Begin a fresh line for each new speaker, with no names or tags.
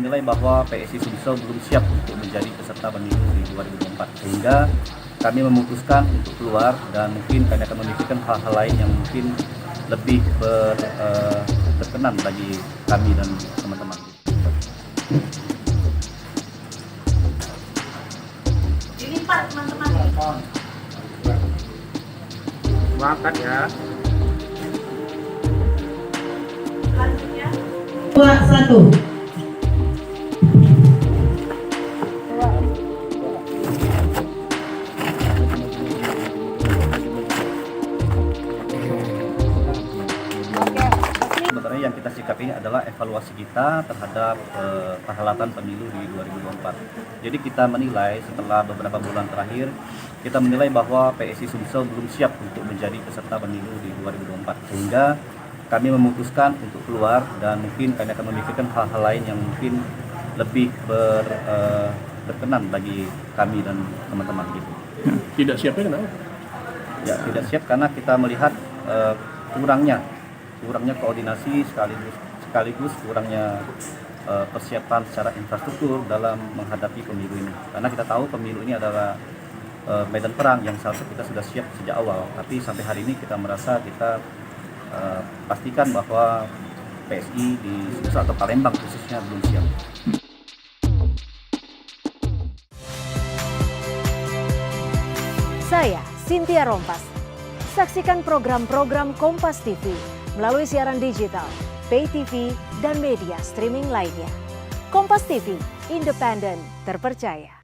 Menilai bahwa PSI Sumsel belum siap untuk menjadi peserta pemilu di 2024, sehingga kami memutuskan untuk keluar dan mungkin kami akan memikirkan hal-hal lain yang mungkin lebih berkenan bagi kami dan teman-teman.
Dilipat teman-teman.
Makan ya.
Selanjutnya
2-1.
Sebenarnya yang kita sikapi ini adalah evaluasi kita terhadap perhelatan pemilu di 2024. Jadi kita menilai setelah beberapa bulan terakhir, kita menilai bahwa PSI Sumsel belum siap untuk menjadi peserta pemilu di 2024, sehingga kami memutuskan untuk keluar dan mungkin kami akan memikirkan hal-hal lain yang mungkin lebih berkenan bagi kami dan teman-teman gitu.
Tidak siapnya kenapa?
Ya, tidak siap karena kita melihat kurangnya koordinasi sekaligus kurangnya persiapan secara infrastruktur dalam menghadapi pemilu ini. Karena kita tahu pemilu ini adalah medan perang yang seharusnya kita sudah siap sejak awal, tapi sampai hari ini kita merasa kita pastikan bahwa PSI di Sumsel atau Palembang khususnya belum siap.
Saya Cynthia Rompas. Saksikan program-program Kompas TV melalui siaran digital, pay TV, dan media streaming lainnya. Kompas TV, independen, terpercaya.